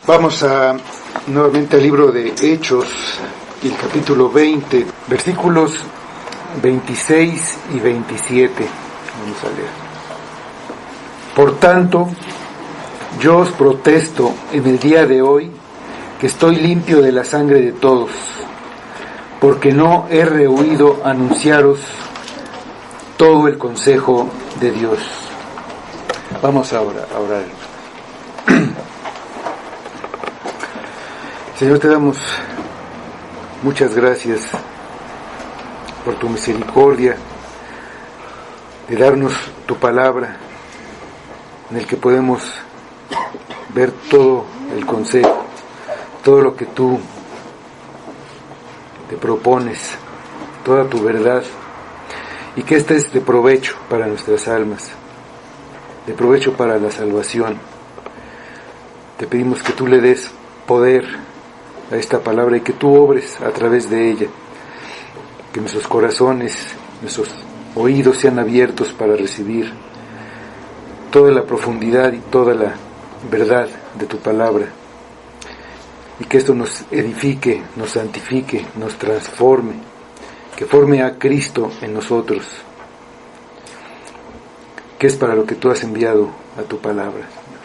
Vamos nuevamente al libro de Hechos, el capítulo 20, versículos 26 y 27. Vamos a leer. Por tanto, yo os protesto en el día de hoy que estoy limpio de la sangre de todos, porque no he rehuido anunciaros todo el consejo de Dios. Vamos a orar. Señor, te damos muchas gracias por tu misericordia de darnos tu palabra, en el que podemos ver todo el consejo, todo lo que tú te propones, toda tu verdad, y que esta es de provecho para nuestras almas, de provecho para la salvación. Te pedimos que tú le des poder a esta palabra y que tú obres a través de ella, que nuestros corazones, nuestros oídos sean abiertos para recibir toda la profundidad y toda la verdad de tu palabra, y que esto nos edifique, nos santifique, nos transforme, que forme a Cristo en nosotros, que es para lo que tú has enviado a tu palabra, Señor.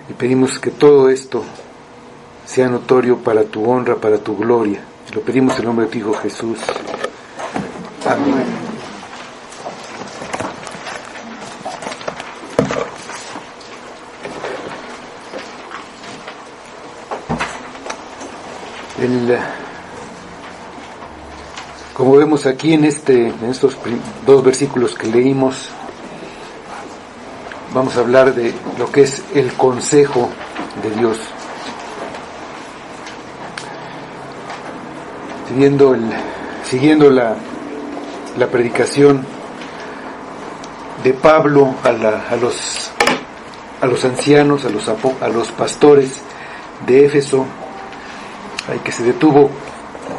Y pedimos que todo esto sea notorio para tu honra, para tu gloria. Lo pedimos en el nombre de tu Hijo Jesús. Amén. Como vemos aquí en estos dos versículos que leímos, vamos a hablar de lo que es el consejo de Dios. Siguiendo la predicación de Pablo a los ancianos, a los pastores de Éfeso, que se detuvo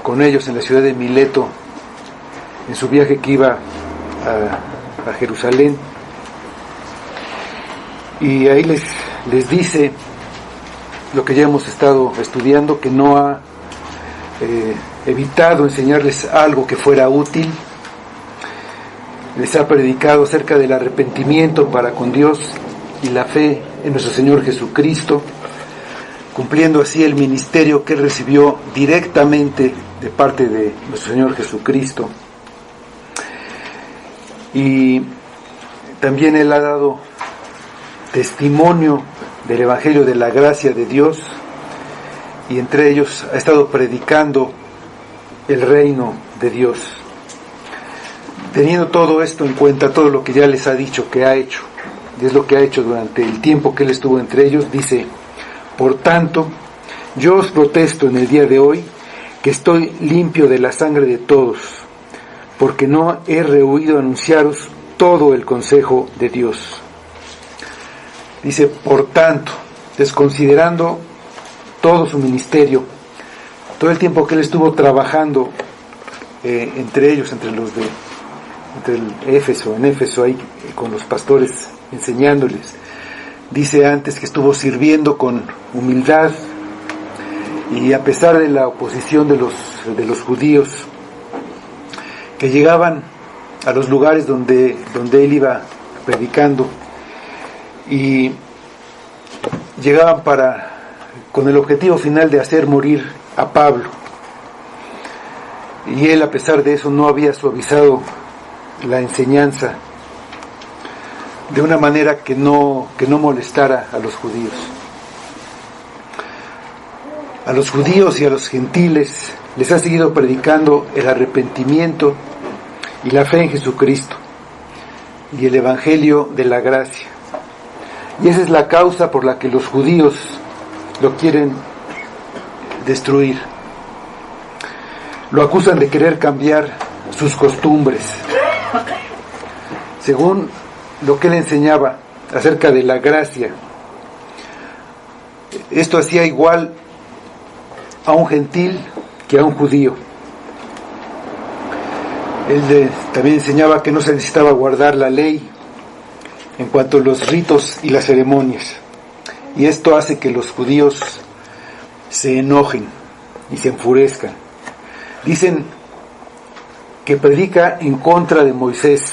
con ellos en la ciudad de Mileto, en su viaje que iba a Jerusalén, y ahí les dice lo que ya hemos estado estudiando, que no ha evitado enseñarles algo que fuera útil. Les ha predicado acerca del arrepentimiento para con Dios y la fe en nuestro Señor Jesucristo, cumpliendo así el ministerio que Él recibió directamente de parte de nuestro Señor Jesucristo. Y también Él ha dado testimonio del Evangelio de la gracia de Dios, y entre ellos ha estado predicando el reino de Dios. Teniendo todo esto en cuenta, todo lo que ya les ha dicho que ha hecho, y es lo que ha hecho durante el tiempo que Él estuvo entre ellos, dice: por tanto, yo os protesto en el día de hoy que estoy limpio de la sangre de todos, porque no he rehuido anunciaros todo el consejo de Dios. Dice, por tanto, desconsiderando todo su ministerio, todo el tiempo que Él estuvo trabajando entre ellos, entre el Éfeso, en Éfeso, ahí con los pastores, enseñándoles. Dice antes que estuvo sirviendo con humildad, y a pesar de la oposición de los judíos, que llegaban a los lugares donde Él iba predicando, y llegaban con el objetivo final de hacer morir a Pablo. Y Él, a pesar de eso, no había suavizado la enseñanza de una manera que no molestara a los judíos. A los judíos y a los gentiles les ha seguido predicando el arrepentimiento y la fe en Jesucristo y el Evangelio de la gracia. Y esa es la causa por la que los judíos lo quieren destruir. Lo acusan de querer cambiar sus costumbres. Según lo que Él enseñaba acerca de la gracia, esto hacía igual a un gentil que a un judío. Él también enseñaba que no se necesitaba guardar la ley en cuanto a los ritos y las ceremonias, y esto hace que los judíos se enojen y se enfurezcan. Dicen que predica en contra de Moisés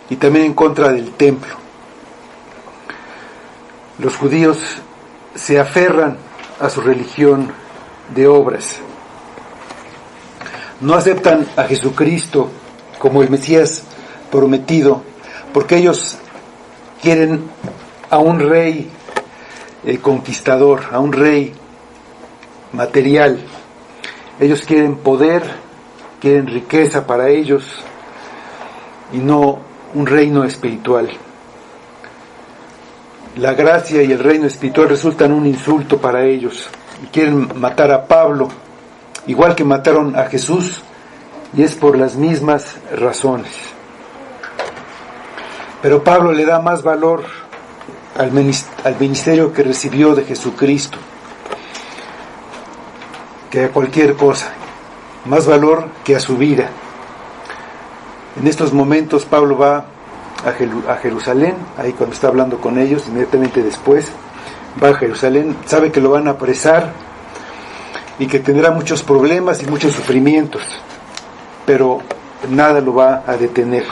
y también en contra del templo. Los judíos se aferran a su religión de obras. No aceptan a Jesucristo como el Mesías prometido, porque ellos quieren a un rey conquistador, a un rey material. Ellos quieren poder, quieren riqueza para ellos y no un reino espiritual. La gracia y el reino espiritual resultan un insulto para ellos y quieren matar a Pablo, igual que mataron a Jesús, y es por las mismas razones. Pero Pablo le da más valor al ministerio que recibió de Jesucristo que a cualquier cosa, más valor que a su vida. En estos momentos Pablo va a Jerusalén, ahí cuando está hablando con ellos, inmediatamente después va a Jerusalén, sabe que lo van a apresar y que tendrá muchos problemas y muchos sufrimientos, pero nada lo va a detener.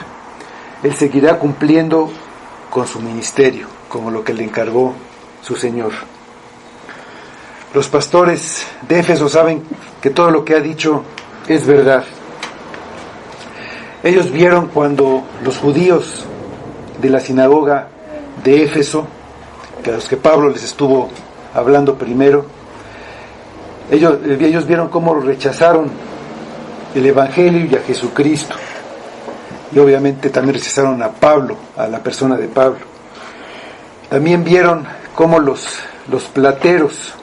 Él seguirá cumpliendo con su ministerio, como lo que le encargó su Señor. Los pastores de Éfeso saben que todo lo que ha dicho es verdad. Ellos vieron cuando los judíos de la sinagoga de Éfeso, que a los que Pablo les estuvo hablando primero, ellos vieron cómo rechazaron el Evangelio y a Jesucristo. Y obviamente también rechazaron a Pablo, a la persona de Pablo. También vieron cómo los plateros,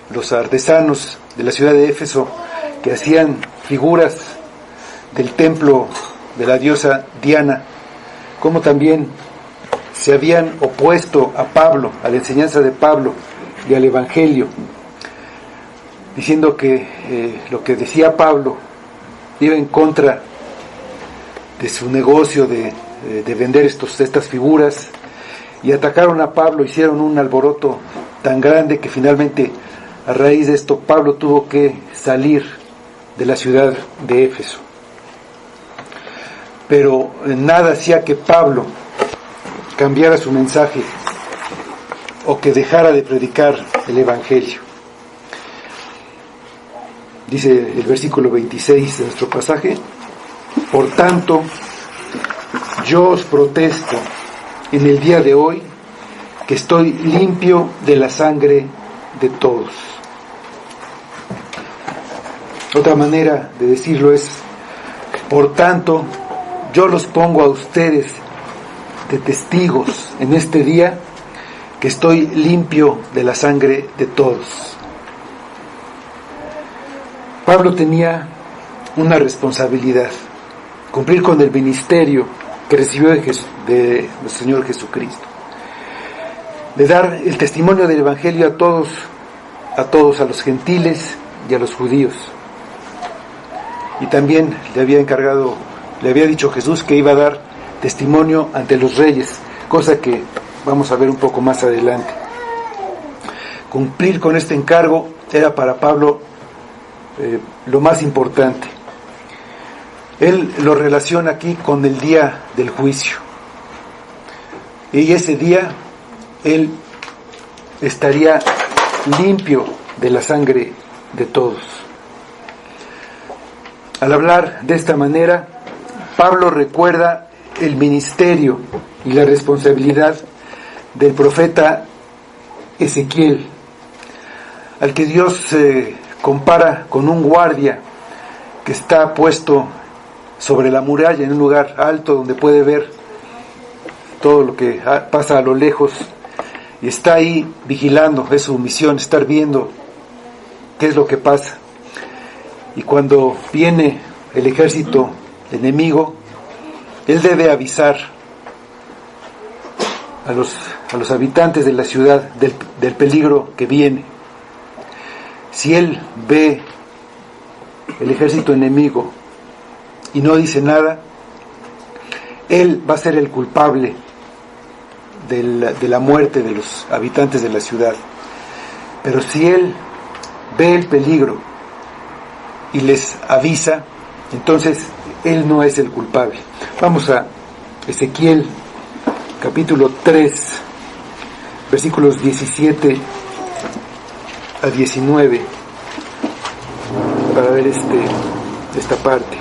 los artesanos de la ciudad de Éfeso, que hacían figuras del templo de la diosa Diana, cómo también se habían opuesto a Pablo, a la enseñanza de Pablo y al Evangelio, diciendo que lo que decía Pablo iba en contra de su negocio de vender estas figuras, y atacaron a Pablo, hicieron un alboroto tan grande que finalmente, a raíz de esto, Pablo tuvo que salir de la ciudad de Éfeso. Pero nada hacía que Pablo cambiara su mensaje o que dejara de predicar el Evangelio. Dice el versículo 26 de nuestro pasaje: por tanto, yo os protesto en el día de hoy que estoy limpio de la sangre de todos. Otra manera de decirlo es: por tanto, yo los pongo a ustedes de testigos en este día que estoy limpio de la sangre de todos. Pablo tenía una responsabilidad: cumplir con el ministerio que recibió del Señor Jesucristo, de dar el testimonio del Evangelio a todos, a los gentiles y a los judíos. Y también le había dicho Jesús que iba a dar testimonio ante los reyes, cosa que vamos a ver un poco más adelante. Cumplir con este encargo era para Pablo lo más importante. Él lo relaciona aquí con el día del juicio, y ese día él estaría limpio de la sangre de todos. Al hablar de esta manera, Pablo recuerda el ministerio y la responsabilidad del profeta Ezequiel, al que Dios compara con un guardia que está puesto sobre la muralla en un lugar alto donde puede ver todo lo que pasa a lo lejos, y está ahí vigilando. Es su misión, estar viendo qué es lo que pasa. Y cuando viene el ejército enemigo, él debe avisar a los habitantes de la ciudad del peligro que viene. Si él ve el ejército enemigo y no dice nada, él va a ser el culpable de la muerte de los habitantes de la ciudad. Pero si él ve el peligro y les avisa, entonces él no es el culpable. Vamos a Ezequiel capítulo 3, versículos 17 a 19, para ver esta parte.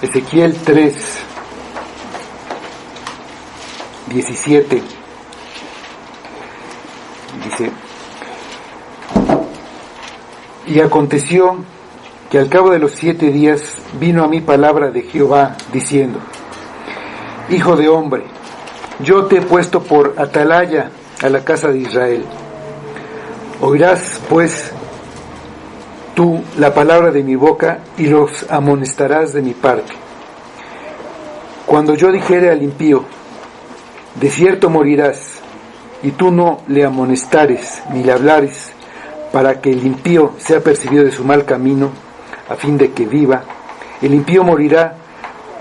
Ezequiel 3, 17, dice: y aconteció que al cabo de los 7 días vino a mí palabra de Jehová, diciendo: Hijo de hombre, yo te he puesto por atalaya a la casa de Israel. Oirás pues tú la palabra de mi boca y los amonestarás de mi parte. Cuando yo dijere al impío: de cierto morirás, y tú no le amonestares ni le hablares, para que el impío sea percibido de su mal camino, a fin de que viva, el impío morirá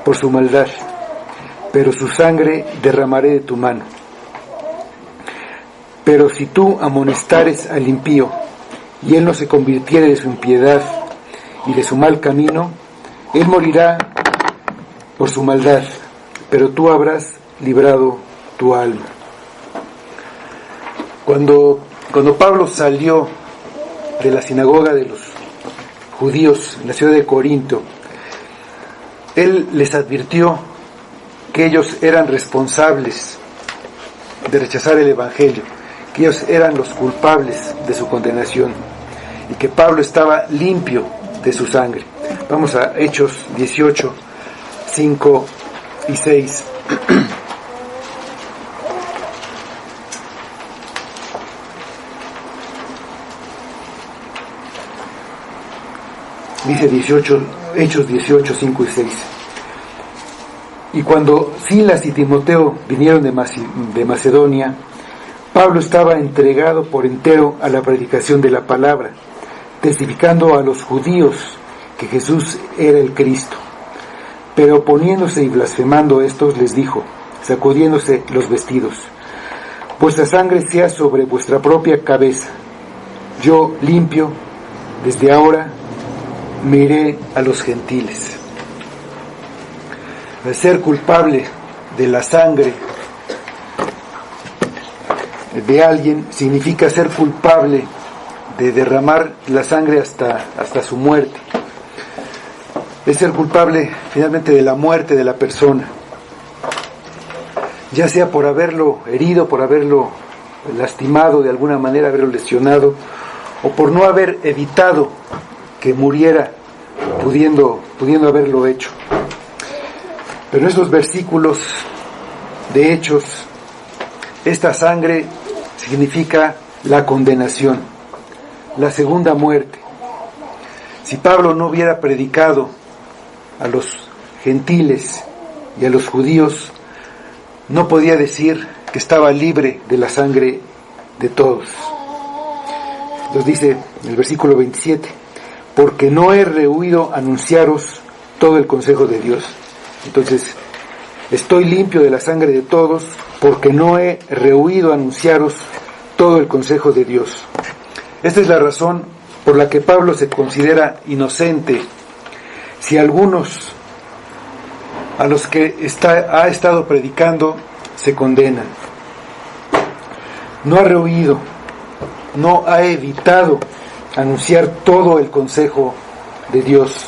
por su maldad, pero su sangre derramaré de tu mano. Pero si tú amonestares al impío, y él no se convirtiere de su impiedad y de su mal camino, él morirá por su maldad, pero tú habrás librado tu alma. Cuando Pablo salió de la sinagoga de los judíos en la ciudad de Corinto, él les advirtió que ellos eran responsables de rechazar el evangelio, que ellos eran los culpables de su condenación y que Pablo estaba limpio de su sangre. Vamos a Hechos 18, 5 y 6. Dice Hechos 18, 5 y 6. Y cuando Silas y Timoteo vinieron de Macedonia, Pablo estaba entregado por entero a la predicación de la palabra, testificando a los judíos que Jesús era el Cristo. Pero oponiéndose y blasfemando estos, les dijo, sacudiéndose los vestidos: vuestra sangre sea sobre vuestra propia cabeza. Yo limpio, desde ahora me iré a los gentiles. El ser culpable de la sangre de alguien significa ser culpable de derramar la sangre hasta su muerte. Es ser culpable finalmente de la muerte de la persona, ya sea por haberlo herido, por haberlo lastimado de alguna manera, haberlo lesionado, o por no haber evitado que muriera, pudiendo haberlo hecho. Pero en estos versículos de Hechos, esta sangre significa la condenación, la segunda muerte. Si Pablo no hubiera predicado a los gentiles y a los judíos, no podía decir que estaba libre de la sangre de todos. Nos dice en el versículo 27, porque no he rehuido anunciaros todo el consejo de Dios. Entonces, estoy limpio de la sangre de todos, porque no he rehuido anunciaros todo el consejo de Dios. Esta es la razón por la que Pablo se considera inocente, si algunos a los que ha estado predicando se condenan. No ha rehuido, no ha evitado anunciar todo el consejo de Dios,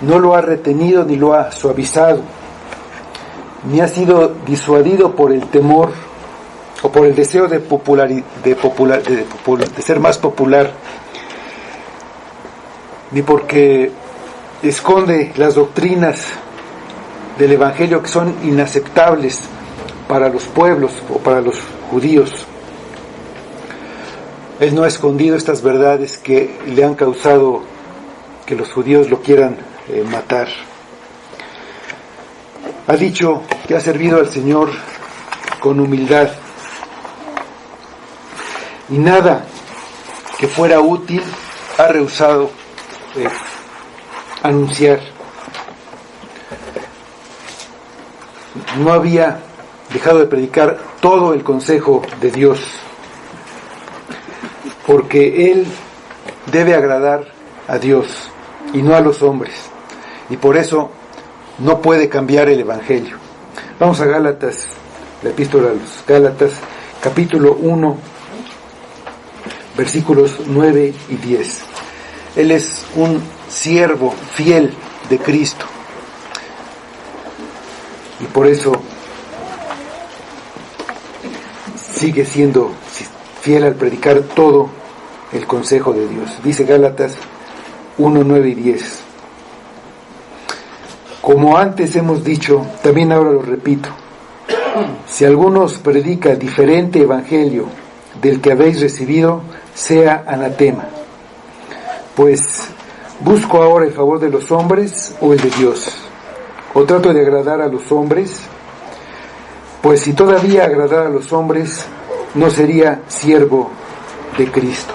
no lo ha retenido ni lo ha suavizado, ni ha sido disuadido por el temor o por el deseo de ser más popular, ni porque esconde las doctrinas del Evangelio que son inaceptables para los pueblos o para los judíos. Él no ha escondido estas verdades que le han causado que los judíos lo quieran matar. Ha dicho que ha servido al Señor con humildad, y nada que fuera útil ha rehusado anunciar. no había dejado de predicar todo el consejo de Dios, porque él debe agradar a Dios y no a los hombres, y por eso no puede cambiar el Evangelio. Vamos a Gálatas, la epístola a los Gálatas, capítulo 1, versículos 9 y 10. Él es un siervo fiel de Cristo, y por eso sigue siendo fiel al predicar todo el consejo de Dios. Dice Gálatas 1, 9 y 10. Como antes hemos dicho, también ahora lo repito, si alguno os predica diferente evangelio del que habéis recibido, sea anatema. Pues, ¿busco ahora el favor de los hombres o el de Dios? ¿O trato de agradar a los hombres? Pues si todavía agradara a los hombres, no sería siervo de Cristo.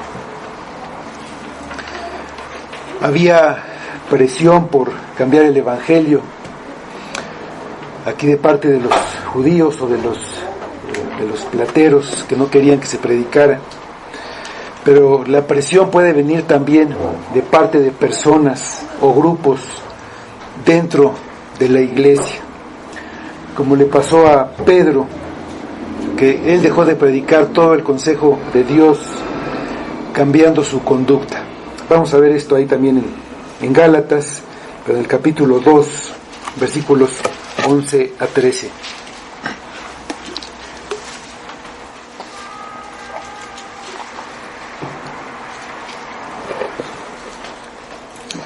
Había presión por cambiar el Evangelio, aquí de parte de los judíos o de los plateros que no querían que se predicara. Pero la presión puede venir también de parte de personas o grupos dentro de la iglesia, como le pasó a Pedro, que él dejó de predicar todo el consejo de Dios, cambiando su conducta. Vamos a ver esto ahí también en Gálatas, pero en el capítulo 2, versículos 11 a 13.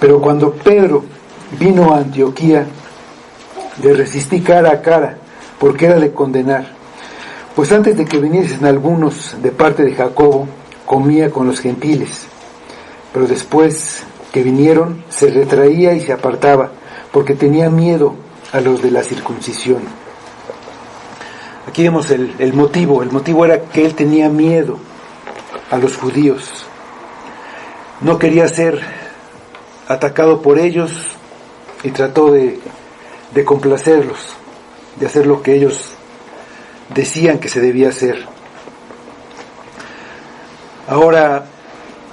Pero cuando Pedro vino a Antioquía, le resistí cara a cara, porque era de condenar. Pues antes de que viniesen algunos de parte de Jacobo, comía con los gentiles. Pero después que vinieron, se retraía y se apartaba, porque tenía miedo a los de la circuncisión. Aquí vemos el motivo. El motivo era que él tenía miedo a los judíos. No quería ser atacado por ellos y trató de complacerlos, de hacer lo que ellos decían que se debía hacer. Ahora,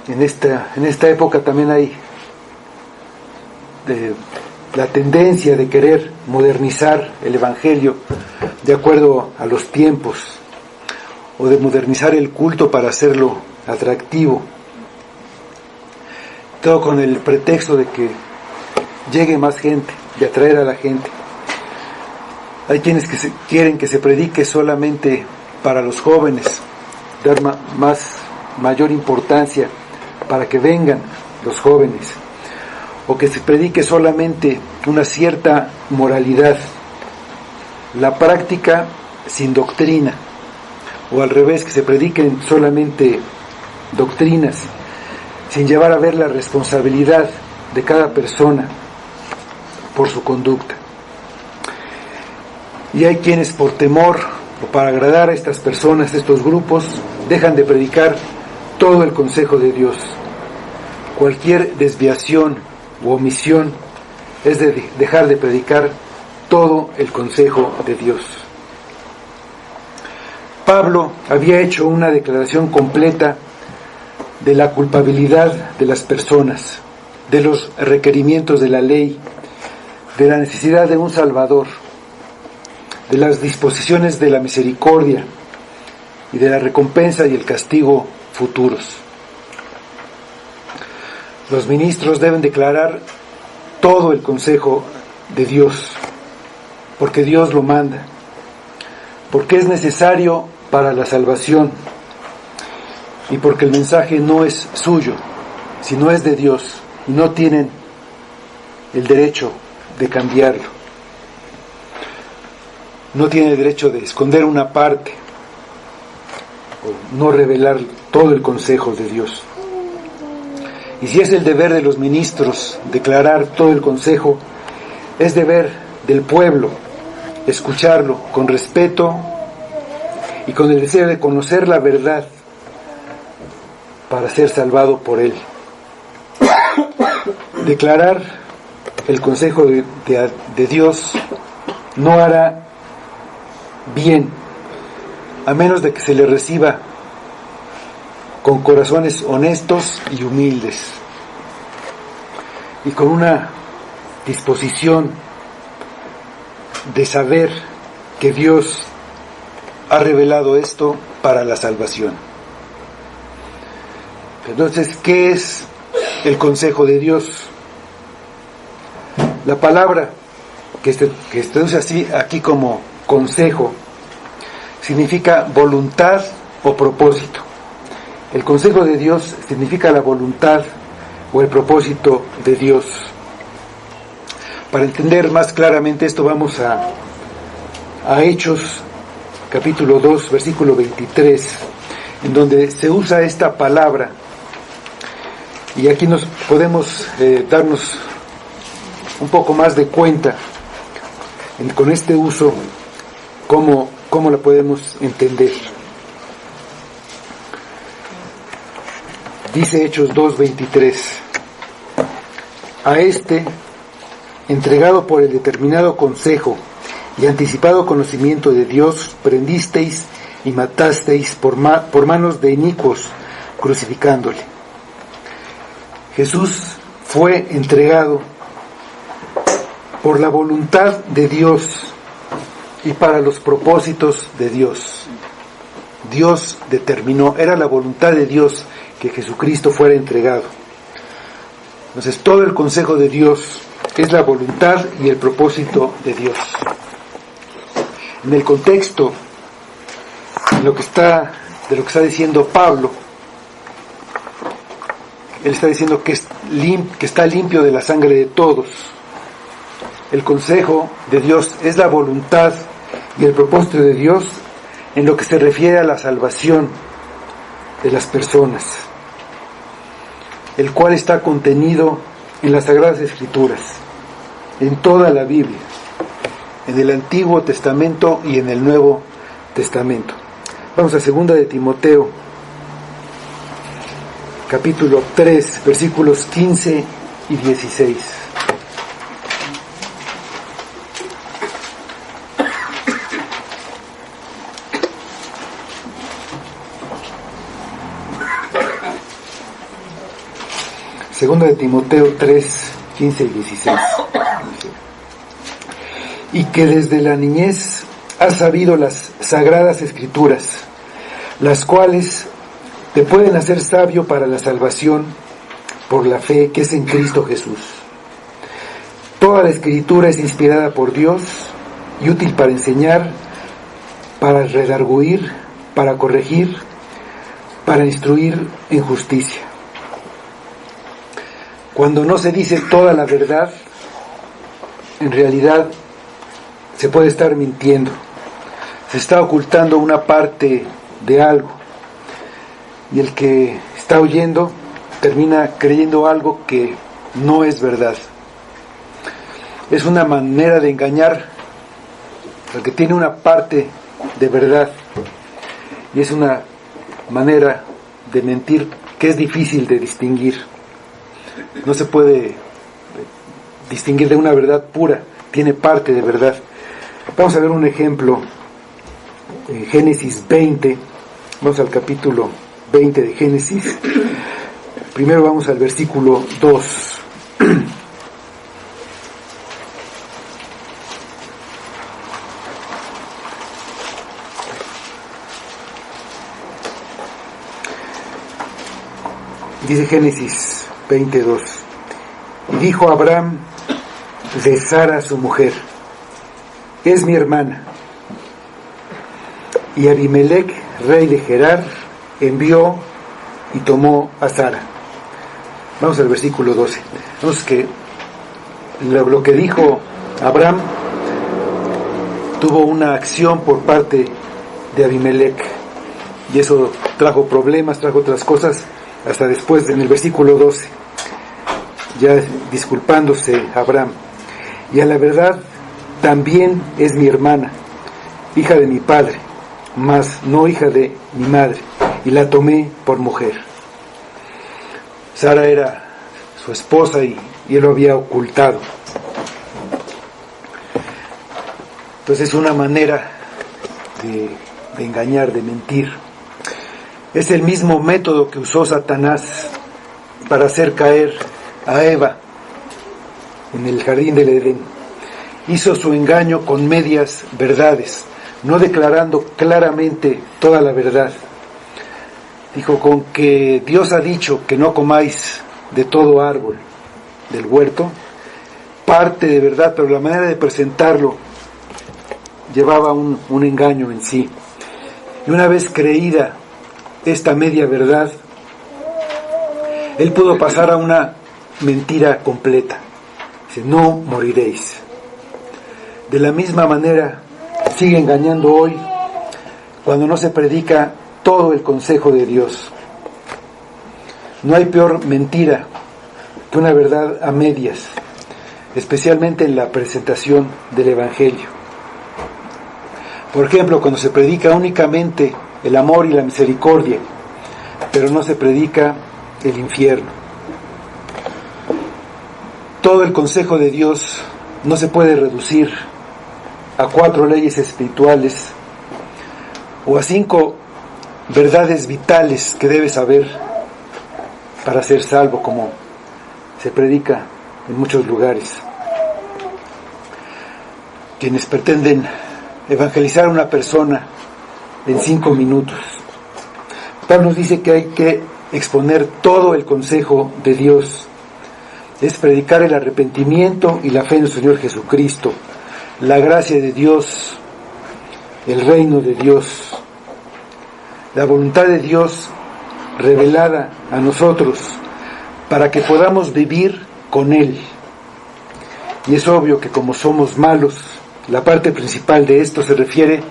en esta época también hay la tendencia de querer modernizar el Evangelio de acuerdo a los tiempos, o de modernizar el culto para hacerlo atractivo, todo con el pretexto de que llegue más gente, de atraer a la gente. Hay quienes que quieren que se predique solamente para los jóvenes, dar mayor importancia para que vengan los jóvenes, o que se predique solamente una cierta moralidad, la práctica sin doctrina, o al revés, que se prediquen solamente doctrinas, sin llevar a ver la responsabilidad de cada persona por su conducta. Y hay quienes por temor o para agradar a estas personas, a estos grupos, dejan de predicar todo el consejo de Dios. Cualquier desviación u omisión es de dejar de predicar todo el consejo de Dios. Pablo había hecho una declaración completa de la culpabilidad de las personas, de los requerimientos de la ley, de la necesidad de un Salvador, de las disposiciones de la misericordia y de la recompensa y el castigo futuros. Los ministros deben declarar todo el consejo de Dios, porque Dios lo manda, porque es necesario para la salvación, y porque el mensaje no es suyo, sino es de Dios, y no tienen el derecho de cambiarlo. No tienen el derecho de esconder una parte o no revelar todo el consejo de Dios. Y si es el deber de los ministros declarar todo el consejo, es deber del pueblo escucharlo con respeto y con el deseo de conocer la verdad para ser salvado por él. Declarar el consejo de Dios no hará bien, a menos de que se le reciba con corazones honestos y humildes, y con una disposición de saber que Dios ha revelado esto para la salvación. Entonces, ¿qué es el consejo de Dios? La palabra que se traduce así aquí como consejo significa voluntad o propósito. El consejo de Dios significa la voluntad o el propósito de Dios. Para entender más claramente esto, vamos a Hechos capítulo 2, versículo 23, en donde se usa esta palabra, y aquí nos podemos darnos un poco más de cuenta con este uso cómo la podemos entender. Dice Hechos 2:23: a este, entregado por el determinado consejo y anticipado conocimiento de Dios, prendisteis y matasteis por manos de inicuos, crucificándole. Jesús fue entregado por la voluntad de Dios y para los propósitos de Dios. Dios determinó, era la voluntad de Dios que Jesucristo fuera entregado. Entonces, todo el consejo de Dios es la voluntad y el propósito de Dios. En el contexto de lo que está diciendo Pablo, él está diciendo que está limpio de la sangre de todos. El consejo de Dios es la voluntad y el propósito de Dios en lo que se refiere a la salvación de las personas, el cual está contenido en las Sagradas Escrituras, en toda la Biblia, en el Antiguo Testamento y en el Nuevo Testamento. Vamos a 2 de Timoteo, capítulo 3, versículos 15 y 16. Segunda de Timoteo 3, 15 y 16. Y que desde la niñez has sabido las Sagradas Escrituras, las cuales te pueden hacer sabio para la salvación por la fe que es en Cristo Jesús. Toda la Escritura es inspirada por Dios y útil para enseñar, para redarguir, para corregir, para instruir en justicia. Cuando no se dice toda la verdad, en realidad se puede estar mintiendo. Se está ocultando una parte de algo. Y el que está oyendo termina creyendo algo que no es verdad. Es una manera de engañar al que tiene una parte de verdad. Y es una manera de mentir que es difícil de distinguir. No se puede distinguir de una verdad pura, tiene parte de verdad. Vamos a ver un ejemplo en Génesis 20, vamos al capítulo 20 de Génesis. Primero vamos al versículo 2. Dice Génesis 22: y dijo Abraham de Sara su mujer: es mi hermana. Y Abimelech, rey de Gerar, envió y tomó a Sara. Vamos al versículo 12. Vemos que lo que dijo Abraham tuvo una acción por parte de Abimelech, y eso trajo problemas, trajo otras cosas, hasta después en el versículo 12, ya disculpándose Abraham: y a la verdad también es mi hermana, hija de mi padre, mas no hija de mi madre, y la tomé por mujer. Sara era su esposa y él lo había ocultado. Entonces es una manera de engañar, de mentir. Es el mismo método que usó Satanás para hacer caer a Eva en el jardín del Edén. Hizo su engaño con medias verdades, no declarando claramente toda la verdad. Dijo: con que Dios ha dicho que no comáis de todo árbol del huerto, parte de verdad, pero la manera de presentarlo llevaba un engaño en sí. Y una vez creída esta media verdad, él pudo pasar a una mentira completa. Dice: no moriréis. De la misma manera sigue engañando hoy cuando no se predica todo el consejo de Dios. No hay peor mentira que una verdad a medias, especialmente en la presentación del Evangelio. Por ejemplo, cuando se predica únicamente el amor y la misericordia, pero no se predica el infierno. Todo el consejo de Dios no se puede reducir a 4 leyes espirituales o a 5 verdades vitales que debes saber para ser salvo, como se predica en muchos lugares. Quienes pretenden evangelizar a una persona en 5 minutos. Pablo nos dice que hay que exponer todo el consejo de Dios. Es predicar el arrepentimiento y la fe en el Señor Jesucristo, la gracia de Dios, el reino de Dios, la voluntad de Dios revelada a nosotros para que podamos vivir con Él. Y es obvio que como somos malos, la parte principal de esto se refiere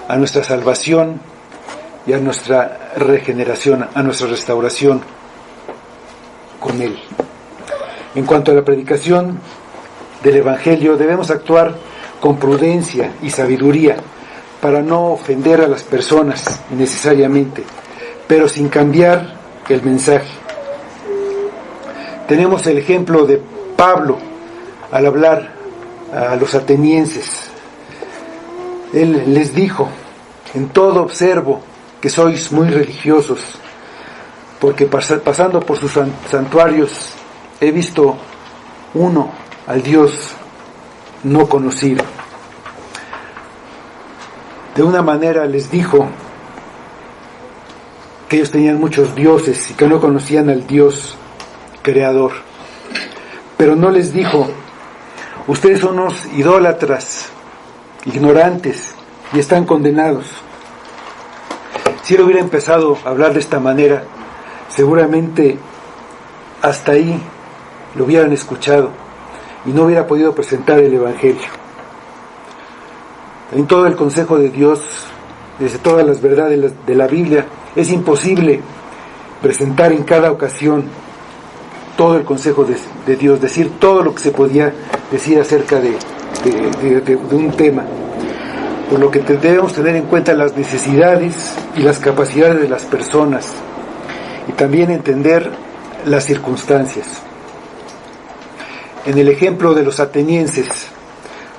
a nuestra salvación y a nuestra regeneración, a nuestra restauración con Él. En cuanto a la predicación del Evangelio, debemos actuar con prudencia y sabiduría para no ofender a las personas innecesariamente, pero sin cambiar el mensaje. Tenemos el ejemplo de Pablo al hablar a los atenienses. Él les dijo: en todo observo que sois muy religiosos, porque pasando por sus santuarios he visto uno, al Dios no conocido. De una manera les dijo que ellos tenían muchos dioses y que no conocían al Dios creador. Pero no les dijo: ustedes son unos idólatras, ignorantes, y están condenados. Si él hubiera empezado a hablar de esta manera, seguramente hasta ahí lo hubieran escuchado y no hubiera podido presentar el Evangelio. En todo el consejo de Dios, desde todas las verdades de la Biblia, es imposible presentar en cada ocasión todo el consejo de Dios, decir todo lo que se podía decir acerca de un tema. Por lo que debemos tener en cuenta las necesidades y las capacidades de las personas y también entender las circunstancias. En el ejemplo de los atenienses,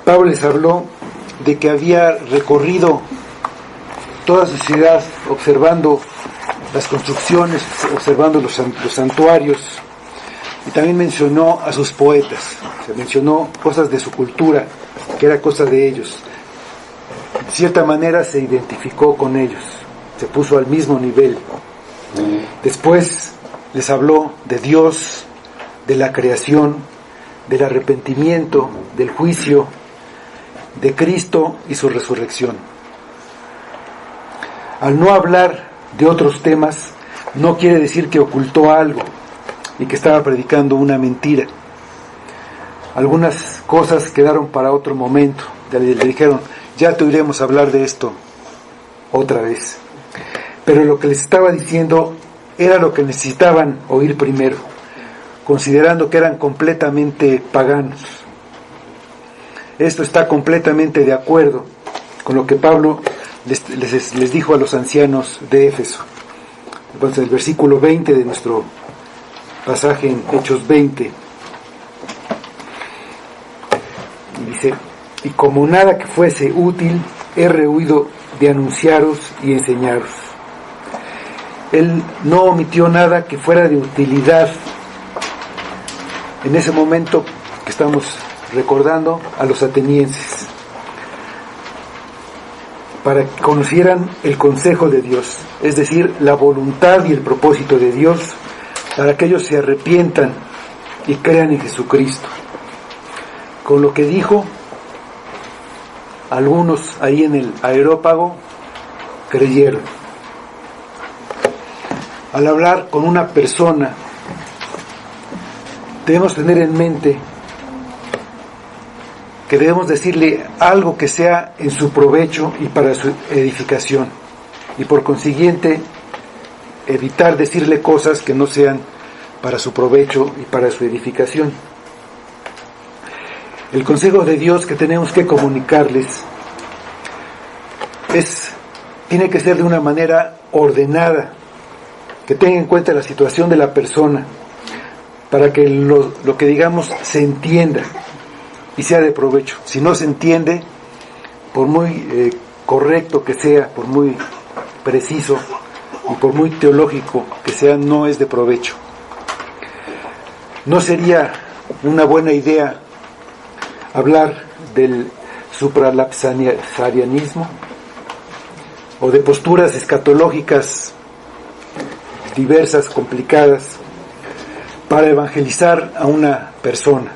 Pablo les habló de que había recorrido toda su ciudad observando las construcciones, observando los santuarios, y también mencionó a sus poetas. Se mencionó cosas de su cultura, que era cosa de ellos. De cierta manera se identificó con ellos, se puso al mismo nivel. Después les habló de Dios, de la creación, del arrepentimiento, del juicio, de Cristo y su resurrección. Al no hablar de otros temas, no quiere decir que ocultó algo y que estaba predicando una mentira. Algunas cosas quedaron para otro momento. Le dijeron: ya te oiremos hablar de esto otra vez. Pero lo que les estaba diciendo era lo que necesitaban oír primero, considerando que eran completamente paganos. Esto está completamente de acuerdo con lo que Pablo les dijo a los ancianos de Éfeso. Entonces, el versículo 20 de nuestro pasaje en Hechos 20, y dice: y como nada que fuese útil, he rehuido de anunciaros y enseñaros. Él no omitió nada que fuera de utilidad en ese momento que estamos recordando a los atenienses, para que conocieran el consejo de Dios, es decir, la voluntad y el propósito de Dios, para que ellos se arrepientan y crean en Jesucristo. Con lo que dijo, algunos ahí en el Areópago creyeron. Al hablar con una persona, debemos tener en mente que debemos decirle algo que sea en su provecho y para su edificación, y por consiguiente evitar decirle cosas que no sean para su provecho y para su edificación. El consejo de Dios que tenemos que comunicarles tiene que ser de una manera ordenada, que tenga en cuenta la situación de la persona, para que lo que digamos se entienda y sea de provecho. Si no se entiende, por muy correcto que sea, por muy preciso y por muy teológico que sea, no es de provecho. No sería una buena idea hablar del supralapsarianismo o de posturas escatológicas diversas, complicadas, para evangelizar a una persona.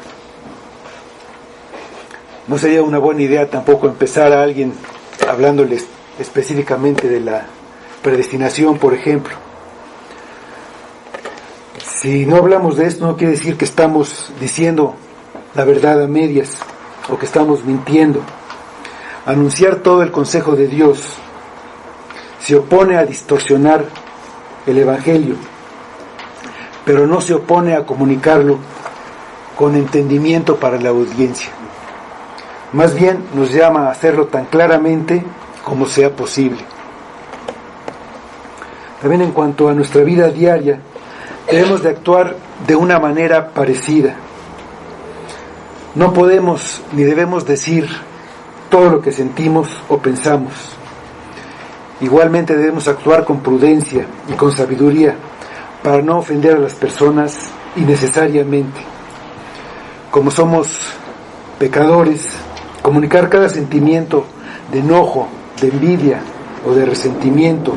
No sería una buena idea tampoco empezar a alguien hablándoles específicamente de la predestinación, por ejemplo. Si no hablamos de esto, no quiere decir que estamos diciendo la verdad a medias o que estamos mintiendo. Anunciar todo el consejo de Dios se opone a distorsionar el Evangelio, pero no se opone a comunicarlo con entendimiento para la audiencia. Más bien nos llama a hacerlo tan claramente como sea posible. También en cuanto a nuestra vida diaria, debemos de actuar de una manera parecida. No podemos ni debemos decir todo lo que sentimos o pensamos. Igualmente debemos actuar con prudencia y con sabiduría para no ofender a las personas innecesariamente. Como somos pecadores, comunicar cada sentimiento de enojo, de envidia o de resentimiento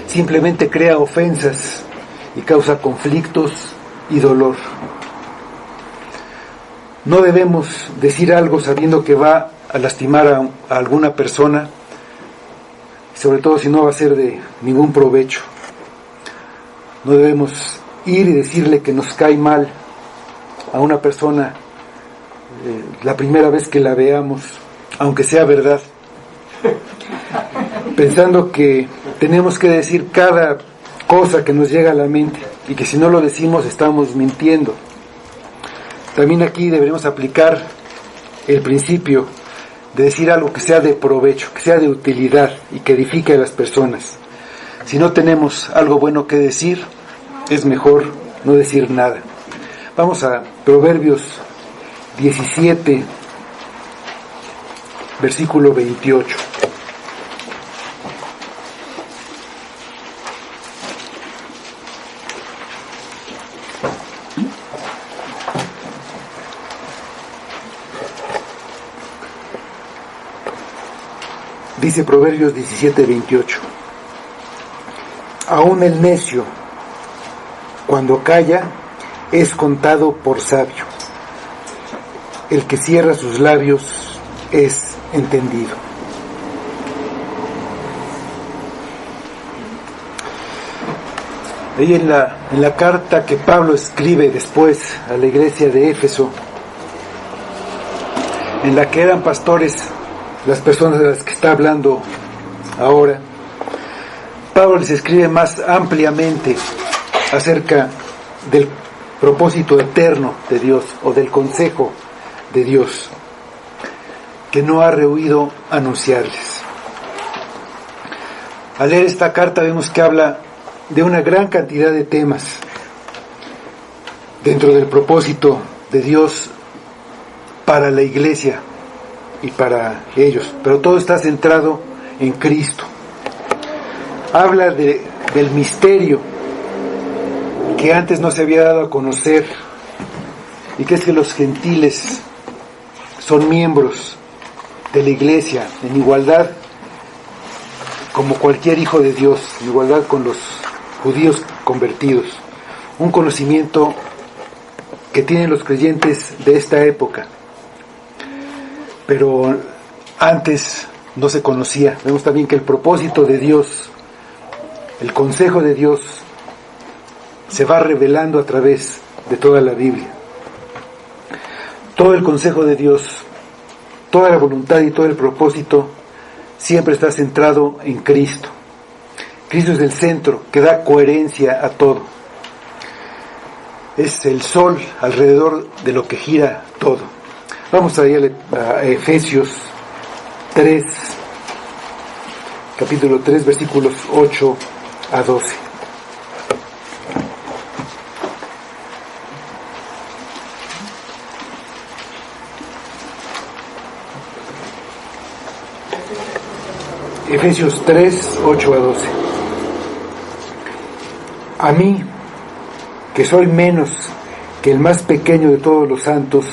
simplemente crea ofensas y causa conflictos y dolor. No debemos decir algo sabiendo que va a lastimar a alguna persona, sobre todo si no va a ser de ningún provecho. No debemos ir y decirle que nos cae mal a una persona la primera vez que la veamos, aunque sea verdad, pensando que tenemos que decir cada cosa que nos llega a la mente y que si no lo decimos estamos mintiendo. También aquí deberemos aplicar el principio de decir algo que sea de provecho, que sea de utilidad y que edifique a las personas. Si no tenemos algo bueno que decir, es mejor no decir nada. Vamos a Proverbios 17, versículo 28. Dice Proverbios 17, 28. Aún el necio, cuando calla, es contado por sabio. El que cierra sus labios es entendido. Ahí en la carta que Pablo escribe después a la iglesia de Éfeso, en la que eran pastores las personas de las que está hablando ahora, Pablo les escribe más ampliamente acerca del propósito eterno de Dios o del consejo de Dios que no ha rehuido anunciarles. Al leer esta carta vemos que habla de una gran cantidad de temas dentro del propósito de Dios para la iglesia y para ellos, pero todo está centrado en Cristo. Habla del misterio que antes no se había dado a conocer, y que es que los gentiles son miembros de la iglesia en igualdad como cualquier hijo de Dios, en igualdad con los judíos convertidos. Un conocimiento que tienen los creyentes de esta época, pero antes no se conocía. Vemos también que el propósito de Dios, el consejo de Dios, se va revelando a través de toda la Biblia. Todo el consejo de Dios, toda la voluntad y todo el propósito siempre está centrado en Cristo. Cristo es el centro que da coherencia a todo. Es el sol alrededor de lo que gira todo. Vamos a ir a Efesios 3, capítulo 3, versículos 8 a 12. Efesios 3, 8 a 12. A mí, que soy menos que el más pequeño de todos los santos,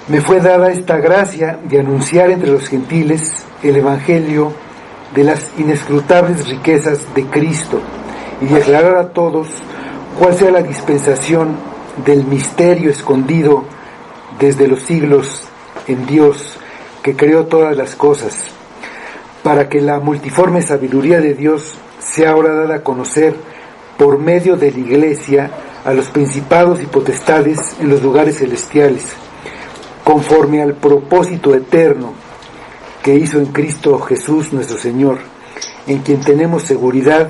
me fue dada esta gracia de anunciar entre los gentiles el evangelio de las inescrutables riquezas de Cristo y de aclarar a todos cuál sea la dispensación del misterio escondido desde los siglos en Dios, que creó todas las cosas, para que la multiforme sabiduría de Dios sea ahora dada a conocer por medio de la Iglesia a los principados y potestades en los lugares celestiales, conforme al propósito eterno que hizo en Cristo Jesús nuestro Señor, en quien tenemos seguridad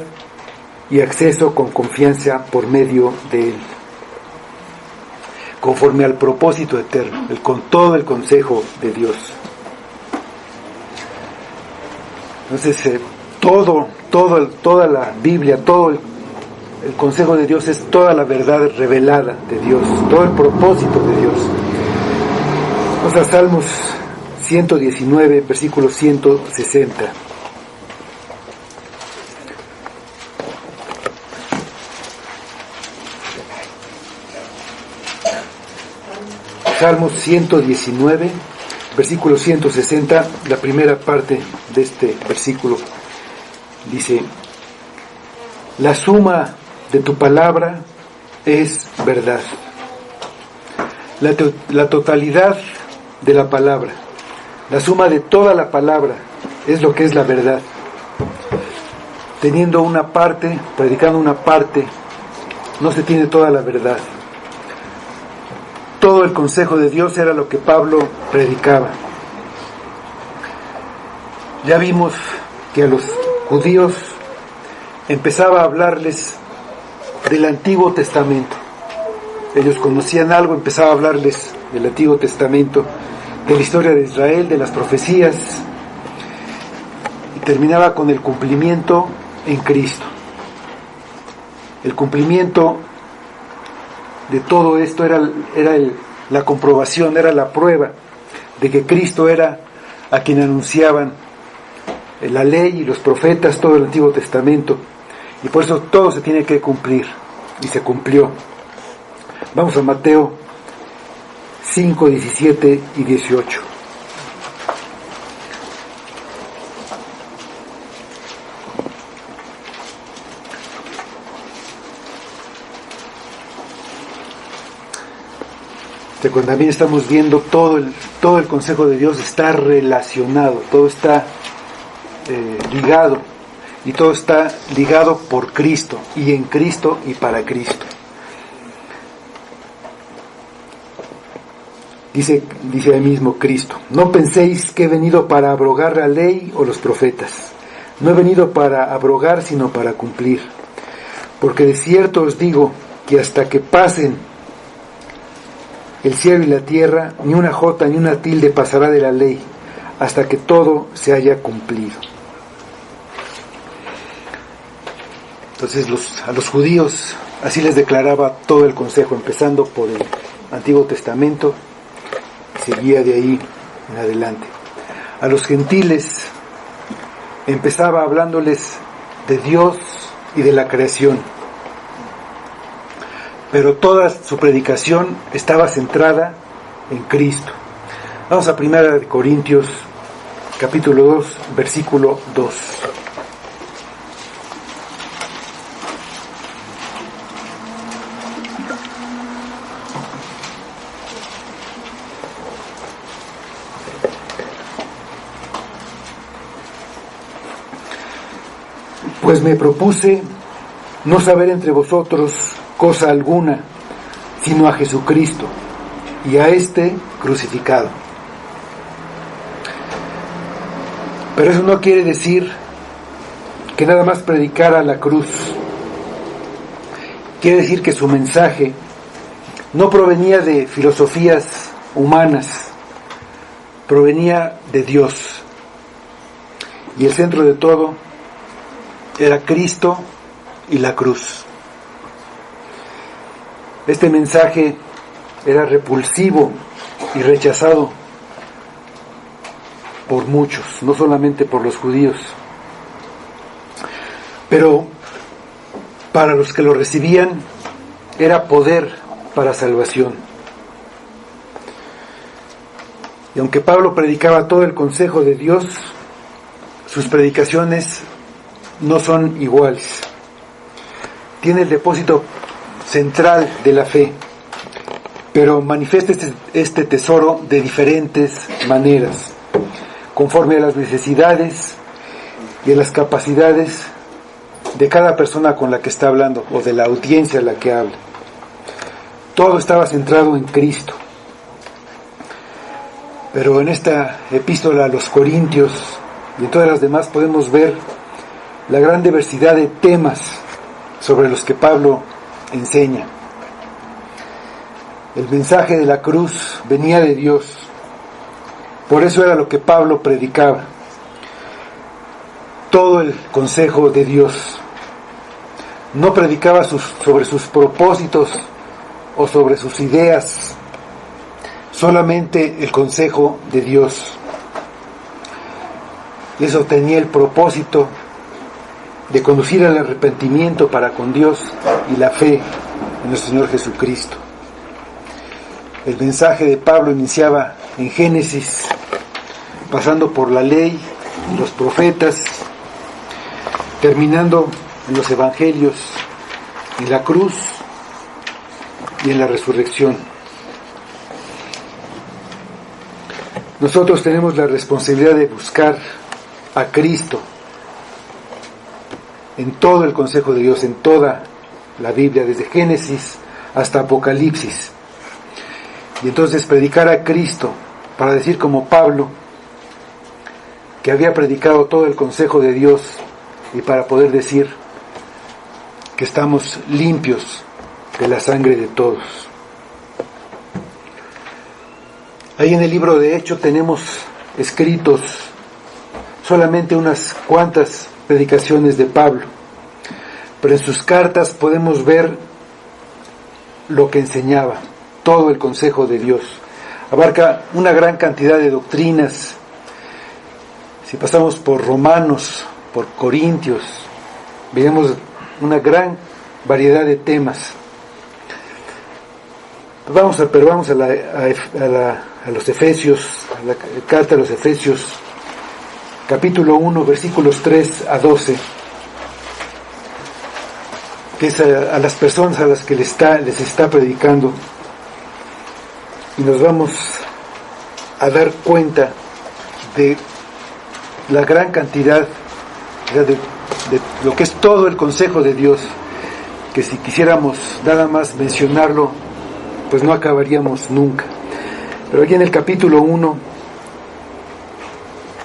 y acceso con confianza por medio de Él. Conforme al propósito eterno, con todo el consejo de Dios. Entonces, toda la Biblia, todo el consejo de Dios es toda la verdad revelada de Dios, todo el propósito de Dios. Vamos a Salmos 119, versículo 160. Salmos 119, versículo 160, la primera parte de este versículo dice: la suma de tu palabra es verdad. La totalidad de la palabra, la suma de toda la palabra es lo que es la verdad. Teniendo una parte, predicando una parte, no se tiene toda la verdad. Todo el consejo de Dios era lo que Pablo predicaba. Ya vimos que a los judíos empezaba a hablarles del Antiguo Testamento. Ellos conocían algo, empezaba a hablarles del Antiguo Testamento, de la historia de Israel, de las profecías, y terminaba con el cumplimiento en Cristo. El cumplimiento de todo esto era la comprobación, era la prueba de que Cristo era a quien anunciaban la ley y los profetas, todo el Antiguo Testamento, y por eso todo se tiene que cumplir, y se cumplió. Vamos a Mateo 5, 17 y 18. Cuando también estamos viendo todo el consejo de Dios está relacionado, todo está ligado, y todo está ligado por Cristo, y en Cristo y para Cristo. Dice ahí mismo Cristo: no penséis que he venido para abrogar la ley o los profetas. No he venido para abrogar, sino para cumplir. Porque de cierto os digo que hasta que pasen el cielo y la tierra, ni una jota ni una tilde pasará de la ley, hasta que todo se haya cumplido. Entonces a los judíos así les declaraba todo el consejo, empezando por el Antiguo Testamento, seguía de ahí en adelante. a los gentiles, empezaba hablándoles de Dios y de la creación. Pero toda su predicación estaba centrada en Cristo. Vamos a 1 Corintios, capítulo 2, versículo 2. Pues me propuse no saber entre vosotros cosa alguna, sino a Jesucristo, y a éste crucificado. Pero eso no quiere decir que nada más predicara la cruz. Quiere decir que su mensaje no provenía de filosofías humanas, provenía de Dios. Y el centro de todo era Cristo y la cruz. Este mensaje era repulsivo y rechazado por muchos, no solamente por los judíos, pero para los que lo recibían era poder para salvación. Y aunque Pablo predicaba todo el consejo de Dios, sus predicaciones no son iguales. Tiene el depósito central de la fe, pero manifiesta este tesoro de diferentes maneras, conforme a las necesidades y a las capacidades de cada persona con la que está hablando, o de la audiencia a la que habla. Todo estaba centrado en Cristo. Pero en esta epístola a los Corintios y en todas las demás podemos ver la gran diversidad de temas sobre los que Pablo enseña. El mensaje de la cruz venía de Dios. Por eso era lo que Pablo predicaba. Todo el consejo de Dios. No predicaba sobre sus propósitos o sobre sus ideas, solamente el consejo de Dios. Y eso tenía el propósito de conducir al arrepentimiento para con Dios y la fe en nuestro Señor Jesucristo. El mensaje de Pablo iniciaba en Génesis, pasando por la ley y los profetas, terminando en los evangelios, en la cruz y en la resurrección. Nosotros tenemos la responsabilidad de buscar a Cristo en todo el consejo de Dios, en toda la Biblia, desde Génesis hasta Apocalipsis. Y entonces predicar a Cristo, para decir como Pablo, que había predicado todo el consejo de Dios, y para poder decir que estamos limpios de la sangre de todos. Ahí en el libro de Hechos tenemos escritos solamente unas cuantas predicaciones de Pablo, pero en sus cartas podemos ver lo que enseñaba, todo el consejo de Dios. Abarca una gran cantidad de doctrinas. Si pasamos por Romanos, por Corintios, veremos una gran variedad de temas. Vamos a los Efesios, a la carta a los Efesios, capítulo 1, versículos 3 a 12, que es a las personas a las que les está predicando, y nos vamos a dar cuenta de la gran cantidad de lo que es todo el consejo de Dios, que si quisiéramos nada más mencionarlo, pues no acabaríamos nunca. Pero aquí en el capítulo 1,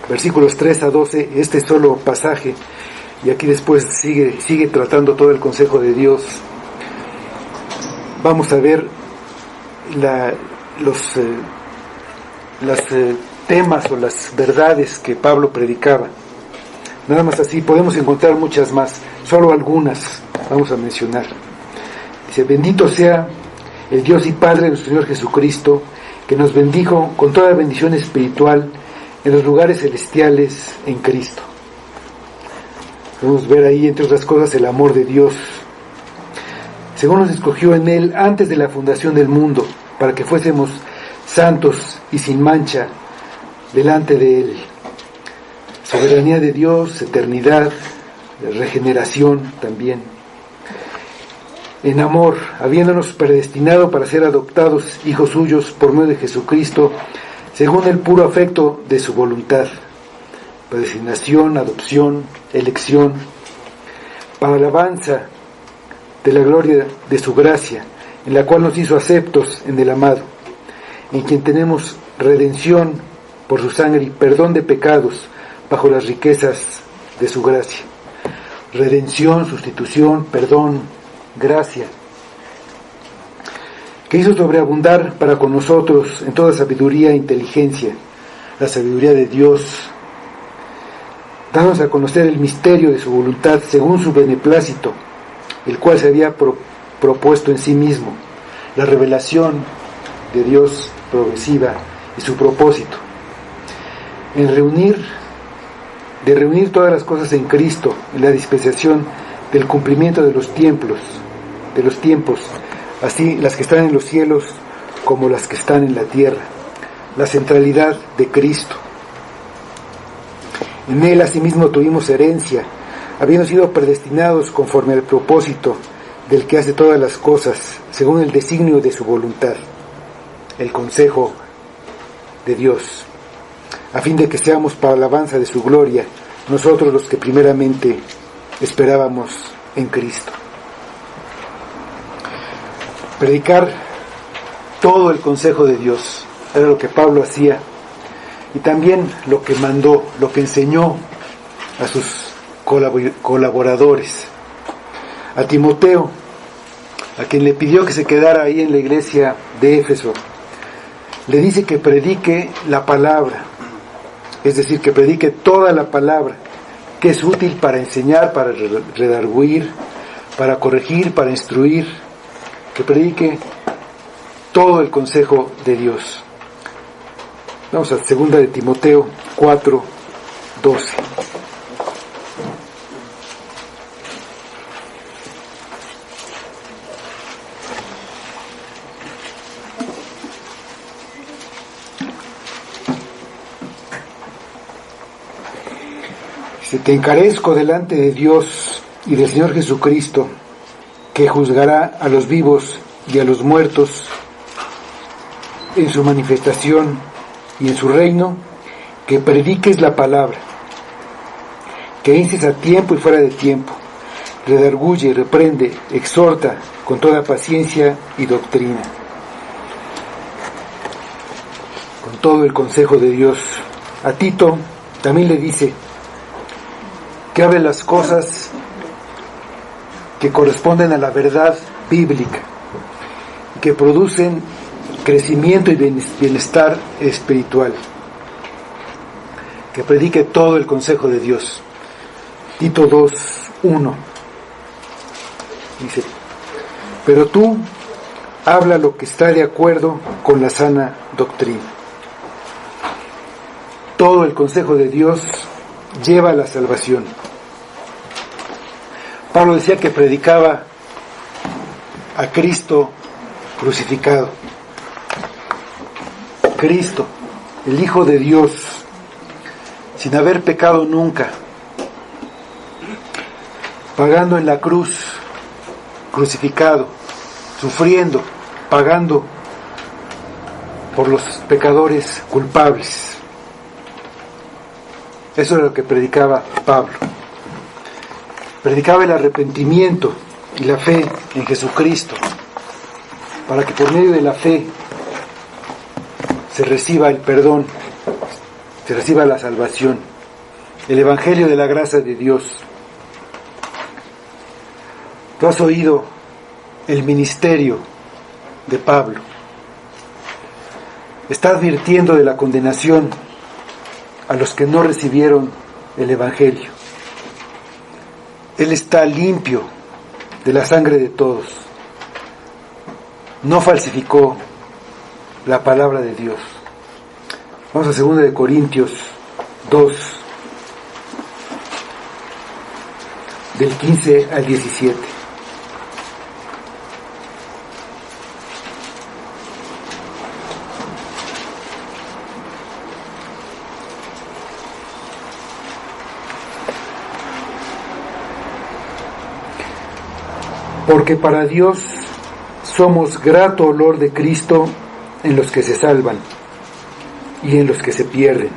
versículos 3 a 12, este solo pasaje, y aquí después sigue tratando todo el consejo de Dios. Vamos a ver los temas o las verdades que Pablo predicaba. Nada más así, podemos encontrar muchas más, solo algunas vamos a mencionar. Dice: bendito sea el Dios y Padre de nuestro Señor Jesucristo, que nos bendijo con toda bendición espiritual en los lugares celestiales en Cristo. Podemos ver ahí, entre otras cosas, el amor de Dios, según nos escogió en Él antes de la fundación del mundo, para que fuésemos santos y sin mancha delante de Él. Soberanía de Dios, eternidad, regeneración también. En amor, habiéndonos predestinado para ser adoptados hijos suyos por medio de Jesucristo, según el puro afecto de su voluntad. Predestinación, adopción, elección, para alabanza de la gloria de su gracia, en la cual nos hizo aceptos en el amado, en quien tenemos redención por su sangre y perdón de pecados bajo las riquezas de su gracia. Redención, sustitución, perdón, gracia, que hizo sobreabundar para con nosotros en toda sabiduría e inteligencia, la sabiduría de Dios, dándonos a conocer el misterio de su voluntad según su beneplácito, el cual se había propuesto en sí mismo, la revelación de Dios progresiva y su propósito, de reunir todas las cosas en Cristo, en la dispensación del cumplimiento de los tiempos, así las que están en los cielos como las que están en la tierra, la centralidad de Cristo. En Él asimismo tuvimos herencia, habiendo sido predestinados conforme al propósito del que hace todas las cosas, según el designio de su voluntad, el consejo de Dios, a fin de que seamos para alabanza de su gloria, nosotros los que primeramente esperábamos en Cristo. Predicar todo el consejo de Dios era lo que Pablo hacía, y también lo que mandó, lo que enseñó a sus colaboradores. A Timoteo, a quien le pidió que se quedara ahí en la iglesia de Éfeso, le dice que predique la palabra, es decir, que predique toda la palabra, que es útil para enseñar, para redarguir, para corregir, para instruir, que predique todo el consejo de Dios. Vamos a 2 de Timoteo 4:12. Te encarezco delante de Dios y del Señor Jesucristo, que juzgará a los vivos y a los muertos en su manifestación y en su reino, que prediques la palabra, que instes a tiempo y fuera de tiempo, redarguye, reprende, exhorta con toda paciencia y doctrina, con todo el consejo de Dios. A Tito también le dice que hable las cosas que corresponden a la verdad bíblica, que producen crecimiento y bienestar espiritual, que predique todo el consejo de Dios. Tito 2:1 dice: pero tú habla lo que está de acuerdo con la sana doctrina. Todo el consejo de Dios lleva a la salvación. Pablo decía que predicaba a Cristo crucificado. Cristo, el Hijo de Dios, sin haber pecado nunca, pagando en la cruz, crucificado, sufriendo, pagando por los pecadores culpables. Eso era lo que predicaba Pablo. Predicaba el arrepentimiento y la fe en Jesucristo, para que por medio de la fe se reciba el perdón, se reciba la salvación, el evangelio de la gracia de Dios. Tú has oído el ministerio de Pablo. Está advirtiendo de la condenación a los que no recibieron el evangelio. Él está limpio de la sangre de todos. No falsificó la palabra de Dios. Vamos a 2 de Corintios 2, del 15 al 17. Porque para Dios somos grato olor de Cristo en los que se salvan y en los que se pierden.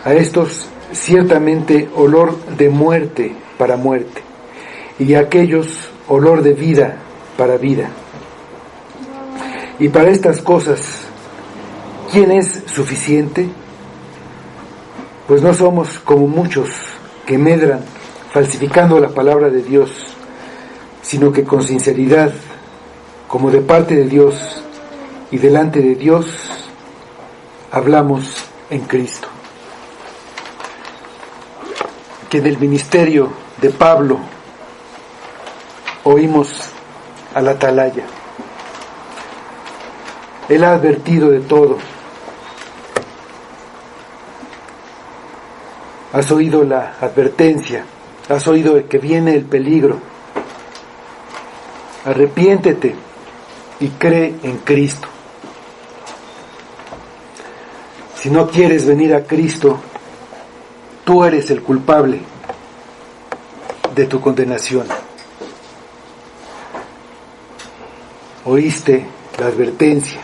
A estos ciertamente olor de muerte para muerte, y a aquellos olor de vida para vida. Y para estas cosas, ¿quién es suficiente? Pues no somos como muchos que medran falsificando la palabra de Dios, sino que con sinceridad, como de parte de Dios y delante de Dios, hablamos en Cristo. Que del ministerio de Pablo oímos a la atalaya. Él ha advertido de todo. Has oído la advertencia, has oído que viene el peligro. Arrepiéntete y cree en Cristo. Si no quieres venir a Cristo, tú eres el culpable de tu condenación. Oíste la advertencia.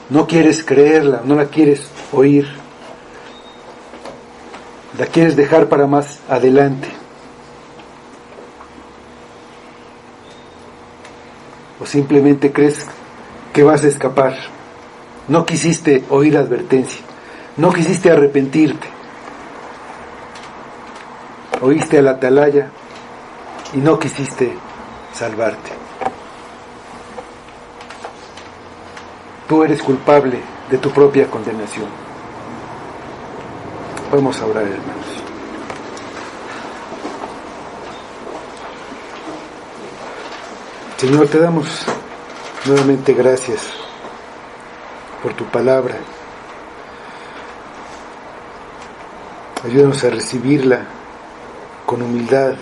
No quieres creerla, no la quieres oír. La quieres dejar para más adelante. O simplemente crees que vas a escapar. No quisiste oír la advertencia. No quisiste arrepentirte. Oíste a la atalaya y no quisiste salvarte. Tú eres culpable de tu propia condenación. Vamos a orar, hermanos. Señor, te damos nuevamente gracias por tu palabra. Ayúdanos a recibirla con humildad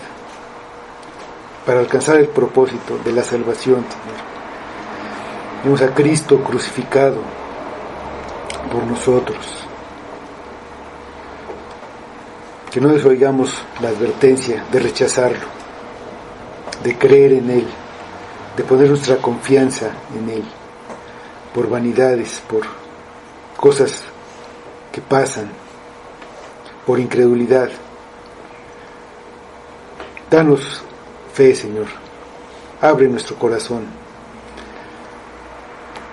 para alcanzar el propósito de la salvación, Señor. Vemos a Cristo crucificado por nosotros. Que no desoigamos la advertencia de rechazarlo, de creer en Él, de poner nuestra confianza en Él, por vanidades, por cosas que pasan, por incredulidad. Danos fe, Señor. Abre nuestro corazón.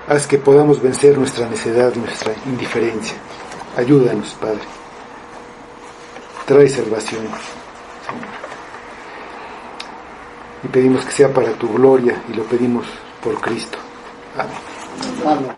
Haz que podamos vencer nuestra necedad, nuestra indiferencia. Ayúdanos, Padre. Trae salvación, Señor. Y pedimos que sea para tu gloria y lo pedimos por Cristo. Amén. Amén.